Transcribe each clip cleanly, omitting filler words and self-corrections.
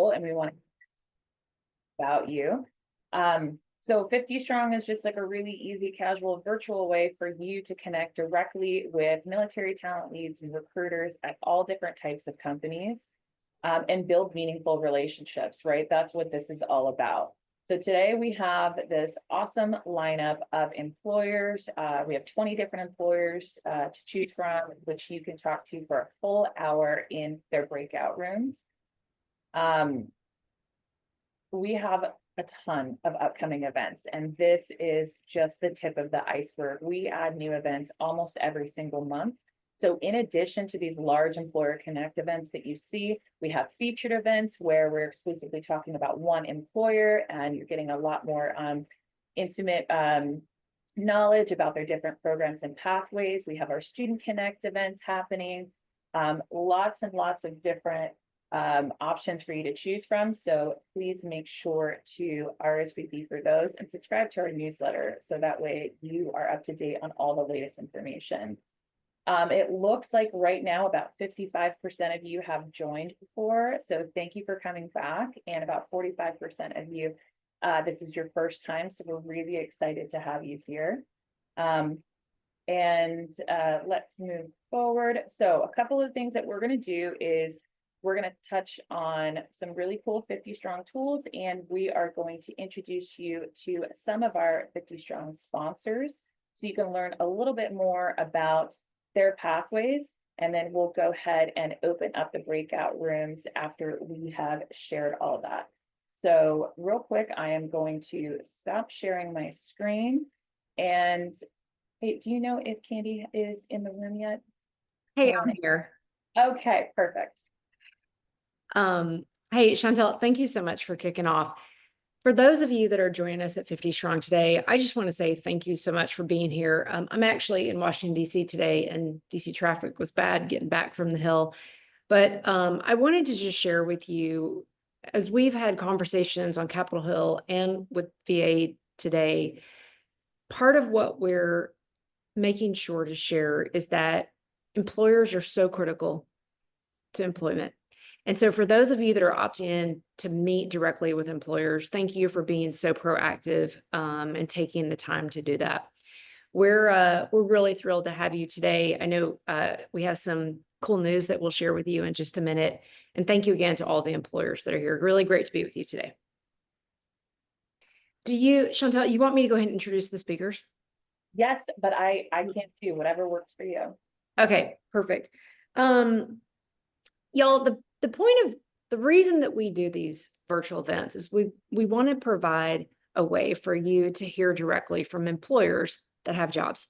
role and we want to about you. So 50 Strong is just like a really easy, casual, virtual way for you to connect directly with military talent leads and recruiters at all different types of companies, and build meaningful relationships, right? That's what this is all about. So today we have this awesome lineup of employers. We have 20 different employers to choose from, which you can talk to for a full hour in their breakout rooms. We have a ton of upcoming events, and this is just the tip of the iceberg. We add new events almost every single month. So in addition to these large EmployerConnect events that you see, we have featured events where we're exclusively talking about one employer, and you're getting a lot more intimate knowledge about their different programs and pathways. We have our Student Connect events happening, lots and lots of different options for you to choose from. So please make sure to RSVP for those and subscribe to our newsletter so that way you are up to date on all the latest information. It looks like right now about 55% of you have joined before, so thank you for coming back, and about 45% of you, this is your first time, so we're really excited to have you here. Let's move forward. So a couple of things that we're going to do is we're going to touch on some really cool 50 Strong tools, and we are going to introduce you to some of our 50 Strong sponsors so you can learn a little bit more about their pathways, and then we'll go ahead and open up the breakout rooms after we have shared all that. So real quick, I am going to stop sharing my screen. And hey, do you know if Candy is in the room yet? Hey, I'm here. Okay, perfect. Hey, Chantel, thank you so much for kicking off. For those of you that are joining us at 50 Strong today, I just want to say thank you so much for being here. I'm actually in Washington, D.C. today, and D.C. traffic was bad getting back from the Hill. But I wanted to just share with you, as we've had conversations on Capitol Hill and with VA today, part of what we're making sure to share is that employers are so critical to employment. And so for those of you that are opting in to meet directly with employers, thank you for being so proactive and taking the time to do that. We're really thrilled to have you today. I know we have some cool news that we'll share with you in just a minute. And thank you again to all the employers that are here. Really great to be with you today. Chantel, you want me to go ahead and introduce the speakers? Yes, but I can't do whatever works for you. Okay, perfect. Y'all, the point of the reason that we do these virtual events is we want to provide a way for you to hear directly from employers that have jobs.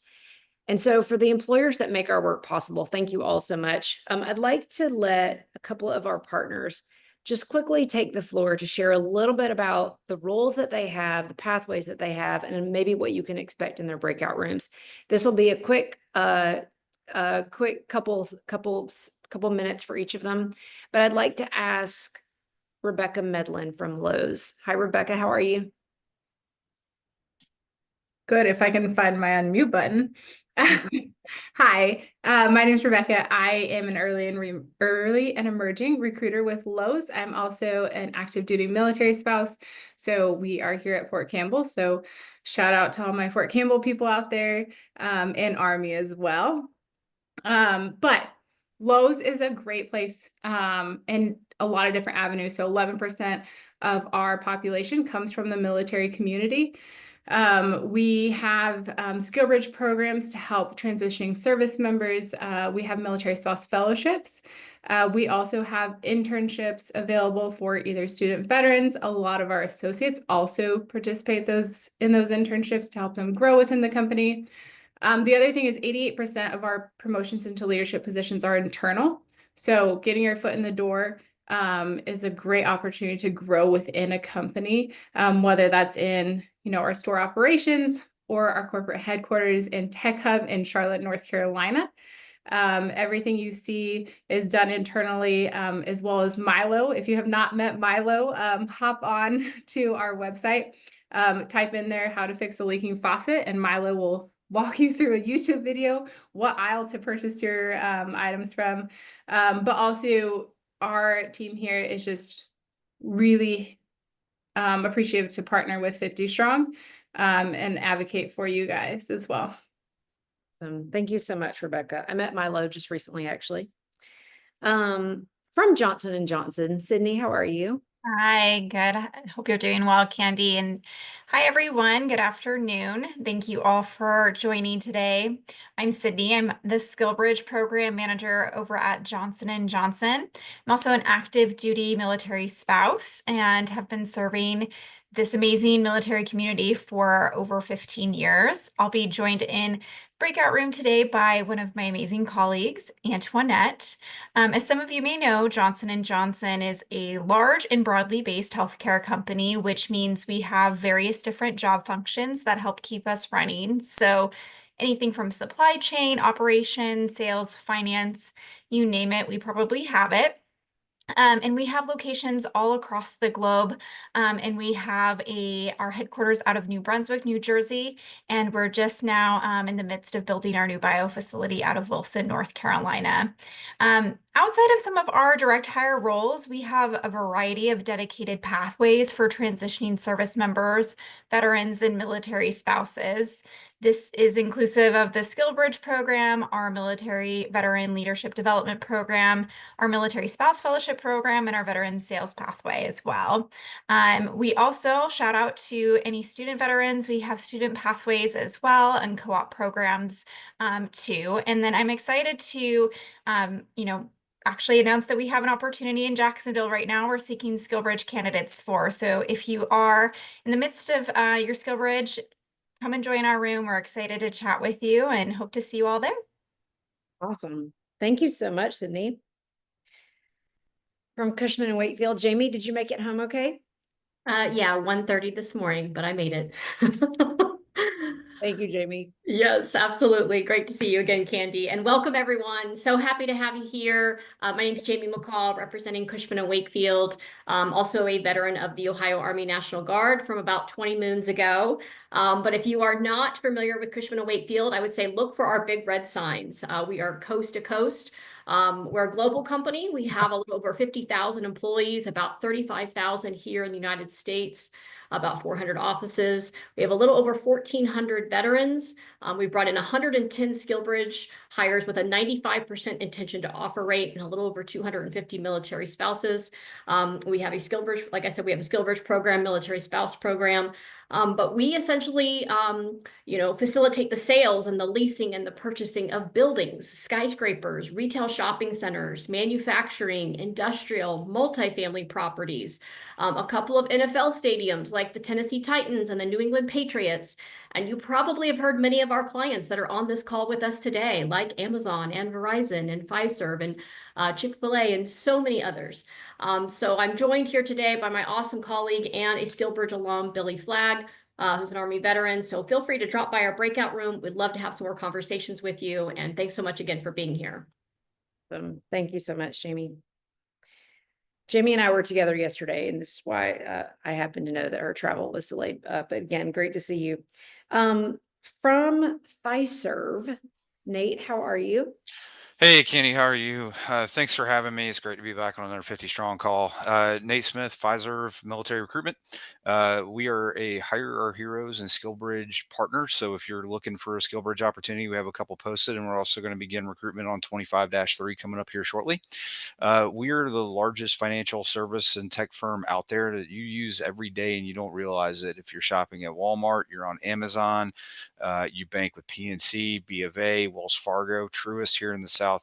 And so for the employers that make our work possible, thank you all so much. I'd like to let a couple of our partners just quickly take the floor to share a little bit about the roles that they have, the pathways that they have, and maybe what you can expect in their breakout rooms. This will be a quick couple minutes for each of them, but I'd like to ask Rebecca Medlin from Lowe's. Hi, Rebecca, how are you? Good, if I can find my unmute button. Hi, my name is Rebecca. I am an early and emerging recruiter with Lowe's. I'm also an active duty military spouse. So we are here at Fort Campbell. So shout out to all my Fort Campbell people out there, and Army as well. But Lowe's is a great place in a lot of different avenues. So 11% of our population comes from the military community. We have skill bridge programs to help transitioning service members. We have military spouse fellowships. We also have internships available for either student veterans. A lot of our associates also participate in those internships to help them grow within the company. The other thing is 88% of our promotions into leadership positions are internal. So getting your foot in the door is a great opportunity to grow within a company, whether that's in our store operations or our corporate headquarters in Tech Hub in Charlotte, North Carolina. Everything you see is done internally, as well as Milo. If you have not met Milo, hop on to our website, type in there how to fix a leaking faucet, and Milo will walk you through a YouTube video, what aisle to purchase your items from. But also our team here is just really appreciative to partner with 50 Strong and advocate for you guys as well. So thank you so much, Rebecca. I met Milo just recently, actually. From Johnson and Johnson, Sydney, how are you? Hi, good. I hope you're doing well, Candy. And hi, everyone. Good afternoon. Thank you all for joining today. I'm Sydney. I'm the SkillBridge Program Manager over at Johnson & Johnson. I'm also an active duty military spouse and have been serving this amazing military community for over 15 years. I'll be joined in breakout room today by one of my amazing colleagues, Antoinette. As some of you may know, Johnson & Johnson is a large and broadly based healthcare company, which means we have various different job functions that help keep us running. So anything from supply chain, operations, sales, finance, you name it, we probably have it. And we have locations all across the globe. And we have our headquarters out of New Brunswick, New Jersey. And we're just now in the midst of building our new bio facility out of Wilson, North Carolina. Outside of some of our direct hire roles, we have a variety of dedicated pathways for transitioning service members, veterans, and military spouses. This is inclusive of the SkillBridge program, our military veteran leadership development program, our military spouse fellowship program, and our veteran sales pathway as well. We also shout out to any student veterans. We have student pathways as well and co-op programs too. And then I'm excited to, actually announce that we have an opportunity in Jacksonville right now we're seeking SkillBridge candidates for. So if you are in the midst of your SkillBridge, come and join our room. We're excited to chat with you and hope to see you all there. Awesome. Thank you so much, Sydney. From Cushman and Wakefield, Jamie, did you make it home okay? Yeah, 1:30 this morning, but I made it. Thank you, Jamie. Yes, absolutely. Great to see you again, Candy. And welcome, everyone. So happy to have you here. My name is Jamie McCall, representing Cushman and Wakefield, also a veteran of the Ohio Army National Guard from about 20 moons ago. But if you are not familiar with Cushman and Wakefield, I would say look for our big red signs. We are coast to coast. We're a global company. We have a little over 50,000 employees, about 35,000 here in the United States, about 400 offices. We have a little over 1,400 veterans. We've brought in 110 SkillBridge hires with a 95% intention to offer rate and a little over 250 military spouses. We have a SkillBridge, like I said, we have a SkillBridge program, military spouse program. But we essentially, facilitate the sales and the leasing and the purchasing of buildings, skyscrapers, retail shopping centers, manufacturing, industrial, multifamily properties, a couple of NFL stadiums like the Tennessee Titans and the New England Patriots. And you probably have heard many of our clients that are on this call with us today, like Amazon and Verizon and Fiserv and Chick-fil-A and so many others. So I'm joined here today by my awesome colleague and a SkillBridge alum, Billy Flagg, who's an Army veteran. So feel free to drop by our breakout room. We'd love to have some more conversations with you. And thanks so much again for being here. Thank you so much, Jamie. Jamie and I were together yesterday, and this is why I happen to know that her travel was delayed. But again, great to see you. From Fiserv, Nate, how are you? Hey, Kenny, how are you? Thanks for having me. It's great to be back on another 50 Strong call. Nate Smith, Pfizer Military Recruitment. We are a Hire Our Heroes and SkillBridge partner. So if you're looking for a SkillBridge opportunity, we have a couple posted, and we're also going to begin recruitment on 25-3 coming up here shortly. We are the largest financial service and tech firm out there that you use every day and you don't realize it. If you're shopping at Walmart, you're on Amazon, you bank with PNC, B of A, Wells Fargo, Truist here in the Southeast.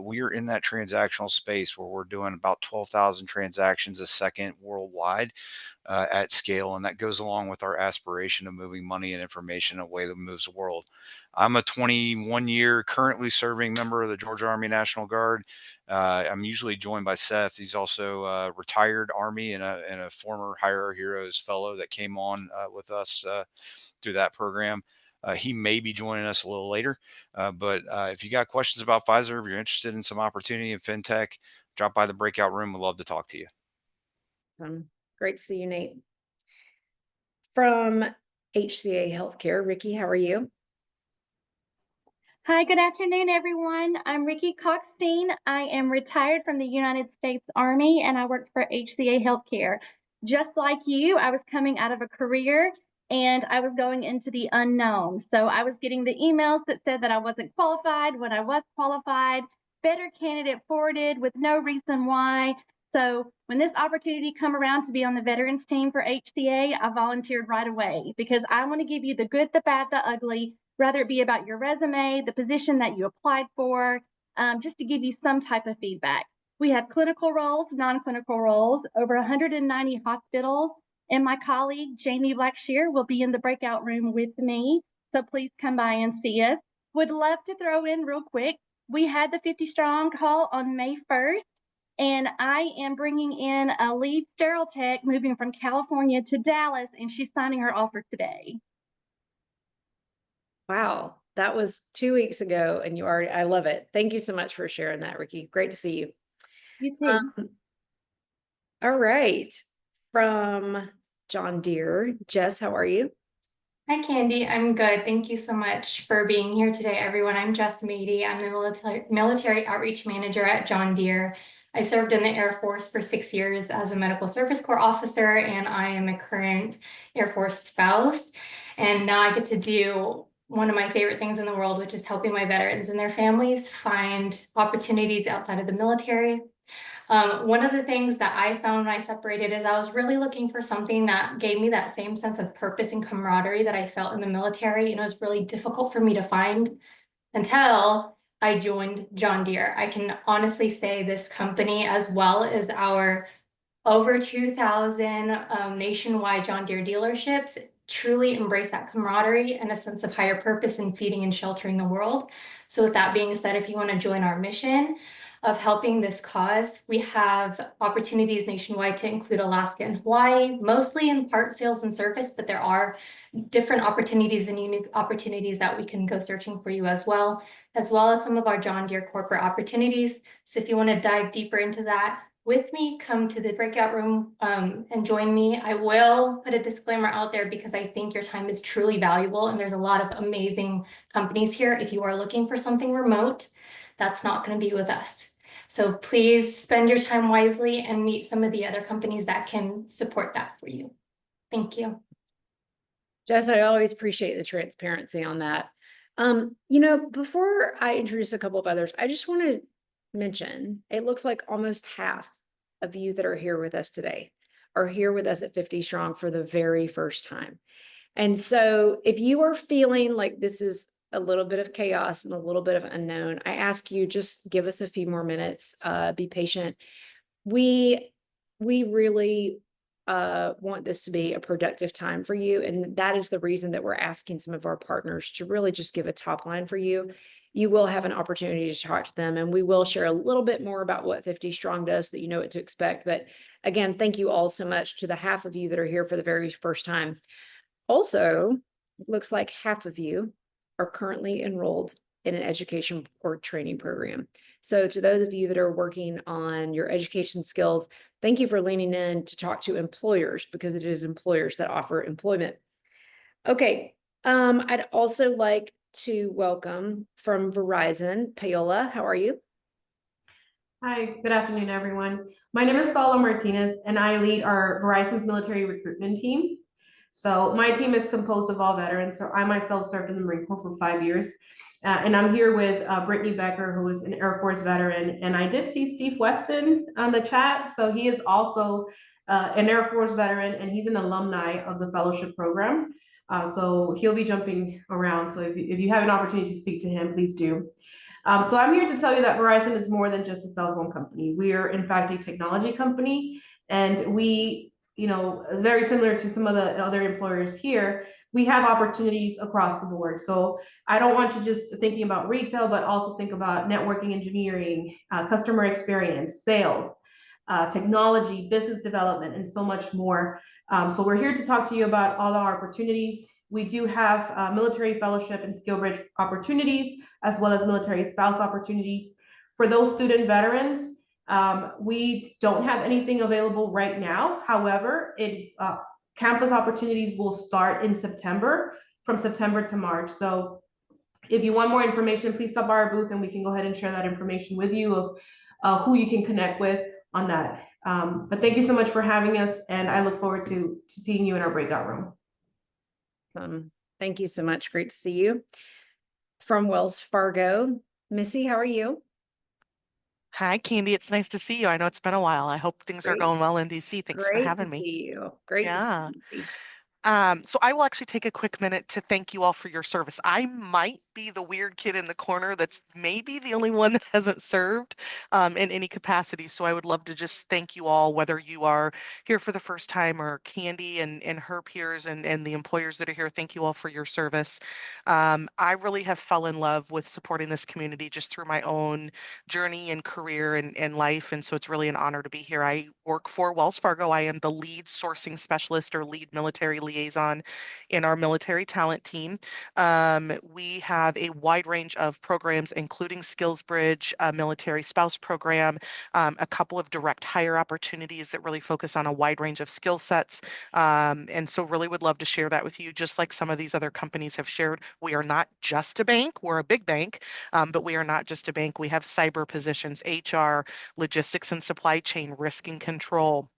We are in that transactional space where we're doing about 12,000 transactions a second worldwide at scale. And that goes along with our aspiration of moving money and information in a way that moves the world. I'm a 21-year currently serving member of the Georgia Army National Guard. I'm usually joined by Seth. He's also a retired Army and a former Hire Our Heroes fellow that came on with us through that program. He may be joining us a little later, but if you got questions about Pfizer, if you're interested in some opportunity in fintech, drop by the breakout room. We'd love to talk to you. Great to see you, Nate. From HCA Healthcare, Ricky, how are you? Hi, good afternoon, everyone. I'm Ricky Coxstein. I am retired from the United States Army and I worked for HCA Healthcare. Just like you, I was coming out of a career and I was going into the unknown. So I was getting the emails that said that I wasn't qualified when I was qualified, better candidate forwarded with no reason why. So when this opportunity come around to be on the veterans team for HCA, I volunteered right away because I want to give you the good, the bad, the ugly, whether it be about your resume, the position that you applied for, just to give you some type of feedback. We have clinical roles, non-clinical roles, over 190 hospitals, and my colleague, Jamie Blackshear, will be in the breakout room with me. So please come by and see us. Would love to throw in real quick. We had the 50 strong call on May 1st, and I am bringing in a lead sterile tech moving from California to Dallas, and she's signing her offer today. Wow, that was 2 weeks ago and you already, I love it. Thank you so much for sharing that, Ricky. Great to see you. You too. All right. From John Deere, Jess, how are you? Hi, Candy. I'm good. Thank you so much for being here today, everyone. I'm Jess Mady. I'm the military outreach manager at John Deere. I served in the Air Force for 6 years as a medical service corps officer, and I am a current Air Force spouse. And now I get to do one of my favorite things in the world, which is helping my veterans and their families find opportunities outside of the military. One of the things that I found when I separated is I was really looking for something that gave me that same sense of purpose and camaraderie that I felt in the military. And it was really difficult for me to find until I joined John Deere. I can honestly say this company, as well as our over 2,000 nationwide John Deere dealerships, truly embrace that camaraderie and a sense of higher purpose in feeding and sheltering the world. So with that being said, if you want to join our mission of helping this cause, we have opportunities nationwide to include Alaska and Hawaii, mostly in part sales and service, but there are different opportunities and unique opportunities that we can go searching for you as well as some of our John Deere corporate opportunities. So if you want to dive deeper into that with me, come to the breakout room and join me. I will put a disclaimer out there because I think your time is truly valuable and there's a lot of amazing companies here. If you are looking for something remote, that's not going to be with us. So please spend your time wisely and meet some of the other companies that can support that for you. Thank you. Jess, I always appreciate the transparency on that. Before I introduce a couple of others, I just want to mention, it looks like almost half of you that are here with us today are here with us at 50 Strong for the very first time. And so if you are feeling like this is a little bit of chaos and a little bit of unknown, I ask you just give us a few more minutes, be patient. We really want this to be a productive time for you. And that is the reason that we're asking some of our partners to really just give a top line for you. You will have an opportunity to talk to them, and we will share a little bit more about what 50 Strong does so that you know what to expect. But again, thank you all so much to the half of you that are here for the very first time. Also, it looks like half of you are currently enrolled in an education or training program. So to those of you that are working on your education skills, thank you for leaning in to talk to employers because it is employers that offer employment. Okay, I'd also like to welcome from Verizon, Paola. How are you? Hi, good afternoon, everyone. My name is Paola Martinez, and I lead our Verizon's military recruitment team. So my team is composed of all veterans. So I myself served in the Marine Corps for 5 years. And I'm here with Brittany Becker, who is an Air Force veteran. And I did see Steve Weston on the chat. So he is also an Air Force veteran, and he's an alumni of the fellowship program. So he'll be jumping around. So if you have an opportunity to speak to him, please do. So I'm here to tell you that Verizon is more than just a cell phone company. We are, in fact, a technology company, and we, very similar to some of the other employers here, we have opportunities across the board. So I don't want you just thinking about retail, but also think about networking engineering, customer experience, sales, technology, business development, and so much more. So we're here to talk to you about all our opportunities. We do have military fellowship and skill bridge opportunities, as well as military spouse opportunities. For those student veterans, we don't have anything available right now. However, campus opportunities will start in September, from September to March. So If you want more information, please stop by our booth and we can go ahead and share that information with you of who you can connect with on that. But thank you so much for having us, and I look forward to seeing you in our breakout room. Thank you so much. Great to see you. From Wells Fargo, Missy, how are you? Hi, Candy. It's nice to see you. I know it's been a while. I hope things are Great. going well in DC. Thanks for Great to having me. see you. Great to Yeah. see you. So I will actually take a quick minute to thank you all for your service. I might be the weird kid in the corner that's maybe the only one that hasn't served in any capacity. So I would love to just thank you all, whether you are here for the first time or Candy and her peers and the employers that are here. Thank you all for your service. I really have fell in love with supporting this community just through my own journey and career and life. And so it's really an honor to be here. I work for Wells Fargo. I am the lead sourcing specialist or lead military liaison in our military talent team. We have a wide range of programs, including SkillsBridge, a military spouse program, a couple of direct hire opportunities that really focus on a wide range of skill sets. And so really would love to share that with you, just like some of these other companies have shared. We are not just a bank, we're a big bank, but we are not just a bank. We have cyber positions, HR, logistics and supply chain, risk and control,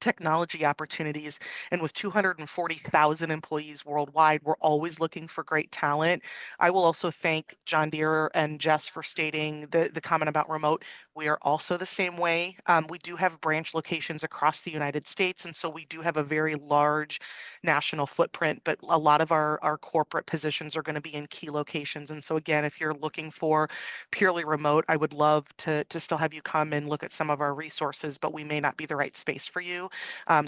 technology opportunities. And with 240,000 employees worldwide, we're always looking for great talent. I will also thank John Deere and Jess for stating the comment about remote. We are also the same way. We do have branch locations across the United States, and so we do have a very large national footprint, but a lot of our corporate positions are going to be in key locations. And so again, if you're looking for purely remote, I would love to still have you come and look at some of our resources, but we may not be the right space for you.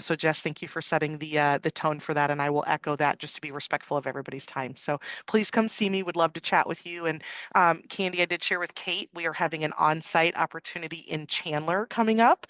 So Jess, thank you for setting the tone for that, and I will echo that just to be respectful of everybody's time. So please come see me. Would love to chat with you. And Candy, I did share with Kate, we are having an on-site opportunity in Chandler coming up.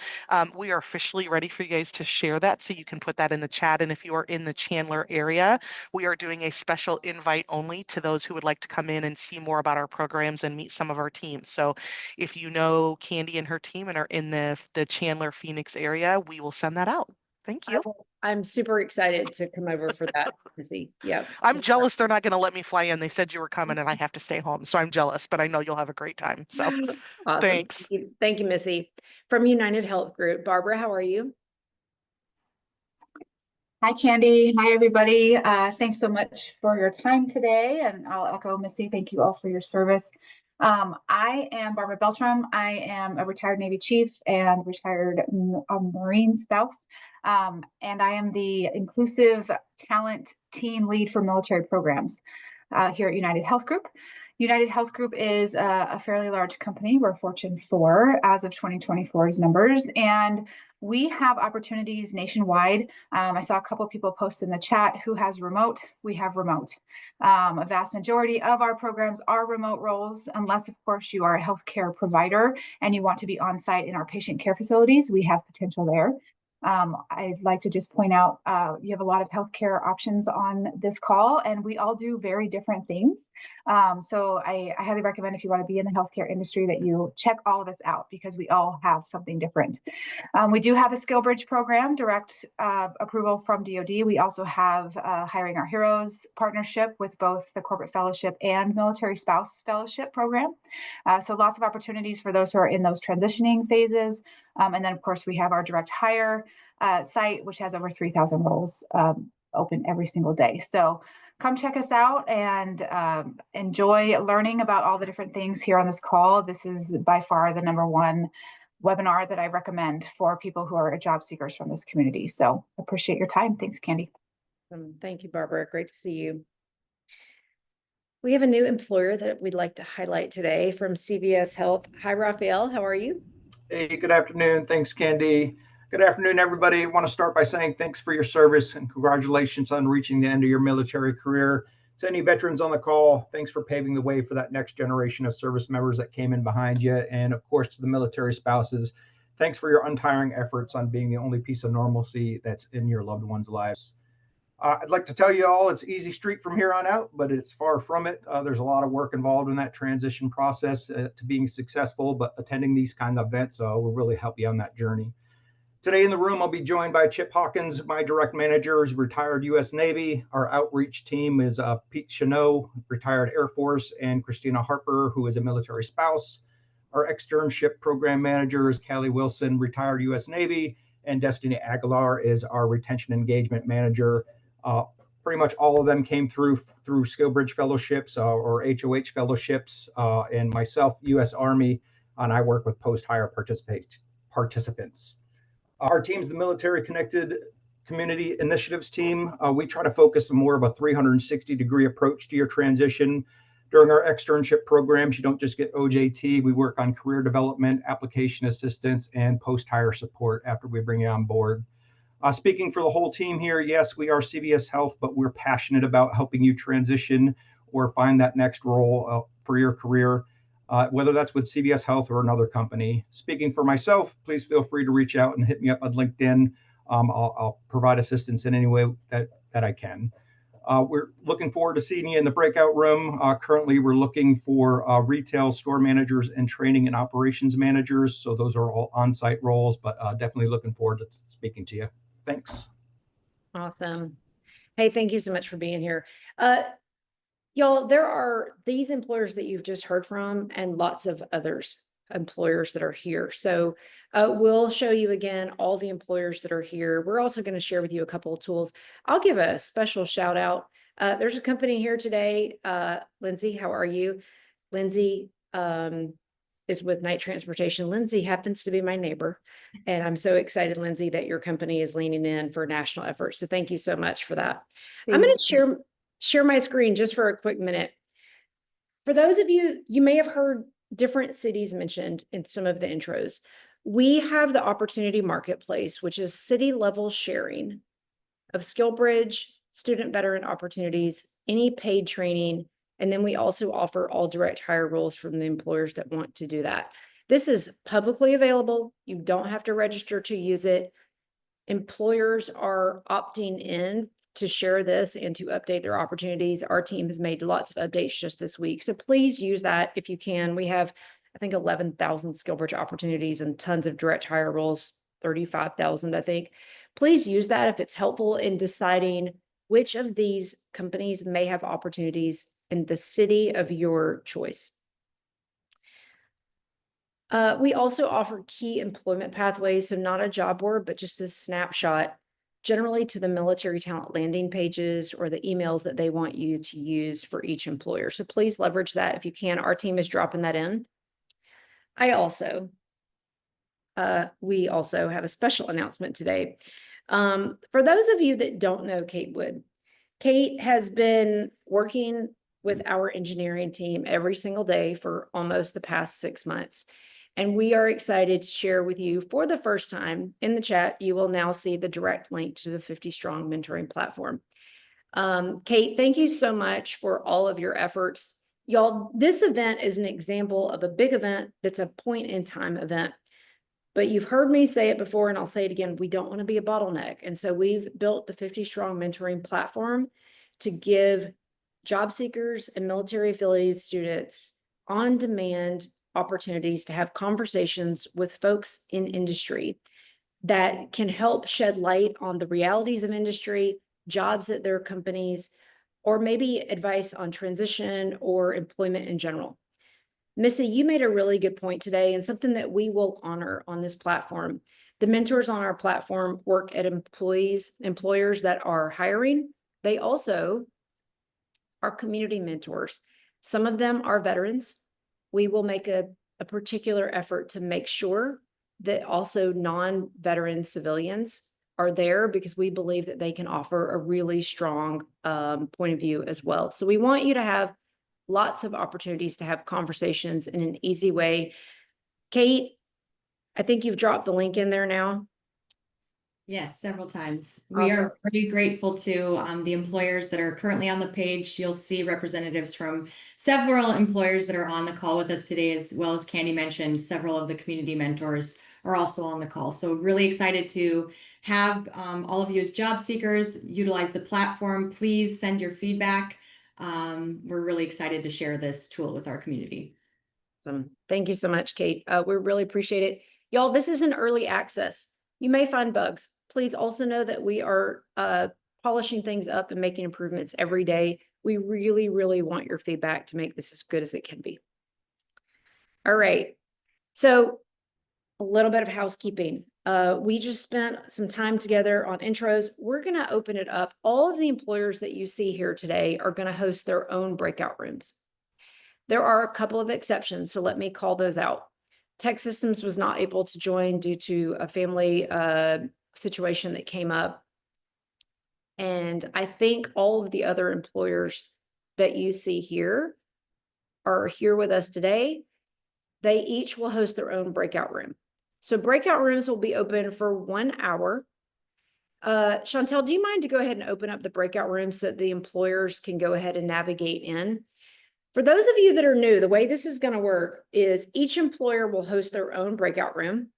We are officially ready for you guys to share that, so you can put that in the chat. And if you are in the Chandler area, we are doing a special invite only to those who would like to come in and see more about our programs and meet some of our teams. So if you know Candy and her team and are in the Chandler Phoenix area, we will send that out. Thank you. I'm super excited to come over for that, Missy. Yeah. I'm jealous they're not going to let me fly in. They said you were coming and I have to stay home. So I'm jealous, but I know you'll have a great time. So Awesome. thanks. Thank you, Missy. From United Health Group, Barbara, how are you? Hi, Candy. Hi, everybody. Thanks so much for your time today. And I'll echo Missy. Thank you all for your service. I am Barbara Beltram. I am a retired Navy chief and retired Marine spouse. And I am the inclusive talent team lead for military programs here at United Health Group. United Health Group is a fairly large company. We're Fortune 4 as of 2024's numbers. And we have opportunities nationwide. I saw a couple of people post in the chat who has remote. We have remote. A vast majority of our programs are remote roles, unless, of course, you are a healthcare provider and you want to be on site in our patient care facilities. We have potential there. I'd like to just point out, you have a lot of healthcare options on this call, and we all do very different things. So I highly recommend, if you want to be in the healthcare industry, that you check all of us out, because we all have something different. We do have a SkillsBridge program, direct approval from DoD. We also have Hiring Our Heroes partnership with both the Corporate Fellowship and Military Spouse Fellowship program. So lots of opportunities for those who are in those transitioning phases. And then, of course, we have our direct hire site, which has over 3,000 roles open every single day. So come check us out and enjoy learning about all the different things here on this call. This is by far the #1 webinar that I recommend for people who are job seekers from this community. So appreciate your time. Thanks, Candy. Thank you, Barbara. Great to see you. We have a new employer that we'd like to highlight today from CVS Health. Hi, Raphael. How are you? Hey, good afternoon. Thanks, Candy. Good afternoon, everybody. I want to start by saying thanks for your service and congratulations on reaching the end of your military career. To any veterans on the call, thanks for paving the way for that next generation of service members that came in behind you. And of course, to the military spouses, thanks for your untiring efforts on being the only piece of normalcy that's in your loved ones' lives. I'd like to tell you all it's easy street from here on out, but it's far from it. There's a lot of work involved in that transition process to being successful, but attending these kind of events will really help you on that journey. Today in the room, I'll be joined by Chip Hawkins, my direct manager, is retired U.S. Navy. Our outreach team is Pete Chanot, retired Air Force, and Christina Harper, who is a military spouse. Our externship program manager is Callie Wilson, retired U.S. Navy, and Destiny Aguilar is our retention engagement manager. Pretty much all of them came through SkillBridge fellowships or HOH fellowships, and myself, U.S. Army, and I work with post-hire participants. Our team's the Military Connected Community Initiatives team. We try to focus more of a 360-degree approach to your transition. During our externship programs, you don't just get OJT. We work on career development, application assistance, and post-hire support after we bring you on board. Speaking for the whole team here, yes, we are CVS Health, but we're passionate about helping you transition or find that next role for your career, whether that's with CVS Health or another company. Speaking for myself, please feel free to reach out and hit me up on LinkedIn. I'll provide assistance in any way that I can. We're looking forward to seeing you in the breakout room. Currently, we're looking for retail store managers and training and operations managers. So those are all on-site roles, but definitely looking forward to speaking to you. Thanks. Awesome. Hey, thank you so much for being here. Y'all, there are these employers that you've just heard from and lots of others employers that are here. So we'll show you again all the employers that are here. We're also going to share with you a couple of tools. I'll give a special shout out. There's a company here today. Lindsay, how are you? Lindsay is with Night Transportation. Lindsay happens to be my neighbor. And I'm so excited, Lindsay, that your company is leaning in for national efforts. So thank you so much for that. I'm going to share my screen just for a quick minute. For those of you, you may have heard different cities mentioned in some of the intros. We have the Opportunity Marketplace, which is city level sharing of SkillBridge, student veteran opportunities, any paid training. And then we also offer all direct hire roles from the employers that want to do that. This is publicly available. You don't have to register to use it. Employers are opting in to share this and to update their opportunities. Our team has made lots of updates just this week. So please use that if you can. We have, I think, 11,000 SkillBridge opportunities and tons of direct hire roles, 35,000, I think. Please use that if it's helpful in deciding which of these companies may have opportunities in the city of your choice. We also offer key employment pathways, so not a job board, but just a snapshot, generally to the military talent landing pages or the emails that they want you to use for each employer. So please leverage that if you can. Our team is dropping that in. We also have a special announcement today. For those of you that don't know Kate Wood, Kate has been working with our engineering team every single day for almost the past 6 months. And we are excited to share with you for the first time in the chat, you will now see the direct link to the 50 Strong mentoring platform. Kate, thank you so much for all of your efforts. Y'all, this event is an example of a big event that's a point in time event. But you've heard me say it before, and I'll say it again, we don't want to be a bottleneck. And so we've built the 50 Strong mentoring platform to give job seekers and military affiliated students on-demand opportunities to have conversations with folks in industry that can help shed light on the realities of industry, jobs at their companies, or maybe advice on transition or employment in general. Missy, you made a really good point today and something that we will honor on this platform. The mentors on our platform work at employers that are hiring. They also are community mentors. Some of them are veterans. We will make a particular effort to make sure that also non-veteran civilians are there because we believe that they can offer a really strong point of view as well. So we want you to have lots of opportunities to have conversations in an easy way. Kate, I think you've dropped the link in there now. Yes, several times. We are pretty grateful to the employers that are currently on the page. You'll see representatives from several employers that are on the call with us today, as well as Candy mentioned, several of the community mentors are also on the call. So really excited to have all of you as job seekers utilize the platform. Please send your feedback. We're really excited to share this tool with our community. Awesome. Thank you so much, Kate. We really appreciate it. Y'all, this is an early access. You may find bugs. Please also know that we are polishing things up and making improvements every day. We really, really want your feedback to make this as good as it can be. All right. So a little bit of housekeeping. We just spent some time together on intros. We're going to open it up. All of the employers that you see here today are going to host their own breakout rooms. There are a couple of exceptions, so let me call those out. Tech Systems was not able to join due to a family situation that came up. And I think all of the other employers that you see here are here with us today. They each will host their own breakout room. So breakout rooms will be open for 1 hour. Chantel, do you mind to go ahead and open up the breakout rooms so that the employers can go ahead and navigate in? For those of you that are new, the way this is going to work is each employer will host their own breakout room.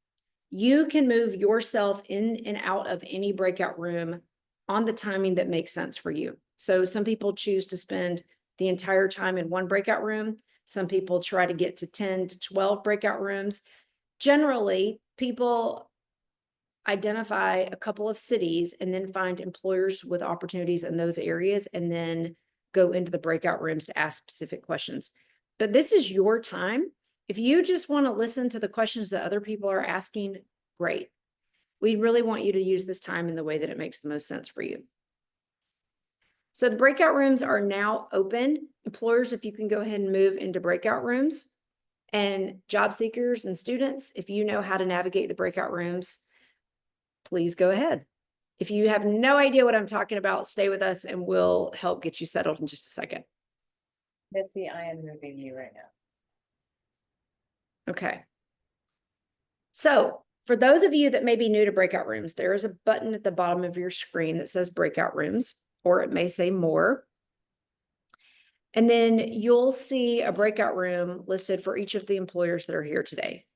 You can move yourself in and out of any breakout room on the timing that makes sense for you. So some people choose to spend the entire time in one breakout room. Some people try to get to 10 to 12 breakout rooms. Generally, people identify a couple of cities and then find employers with opportunities in those areas and then go into the breakout rooms to ask specific questions. But this is your time. If you just want to listen to the questions that other people are asking, great. We really want you to use this time in the way that it makes the most sense for you. So the breakout rooms are now open. Employers, if you can go ahead and move into breakout rooms, and job seekers and students, if you know how to navigate the breakout rooms, please go ahead. If you have no idea what I'm talking about, stay with us and we'll help get you settled in just a second. Missy, I am moving you right now. Okay. So for those of you that may be new to breakout rooms, there is a button at the bottom of your screen that says breakout rooms, or it may say more. And then you'll see a breakout room listed for each of the employers that are here today.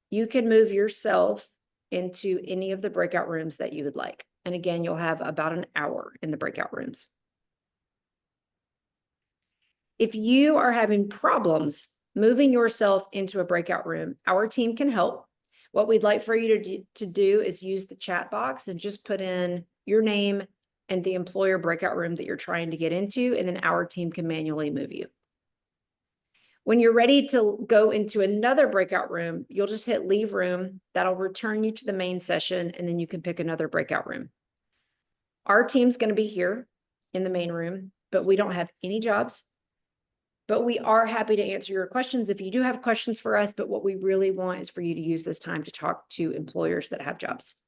You can move yourself into any of the breakout rooms that you would like. And again, you'll have about an hour in the breakout rooms. If you are having problems moving yourself into a breakout room, our team can help. What we'd like for you to do is use the chat box and just put in your name and the employer breakout room that you're trying to get into, and then our team can manually move you. When you're ready to go into another breakout room, you'll just hit leave room. That'll return you to the main session, and then you can pick another breakout room. Our team's going to be here in the main room, but we don't have any jobs. But we are happy to answer your questions if you do have questions for us. But what we really want is for you to use this time to talk to employers that have jobs.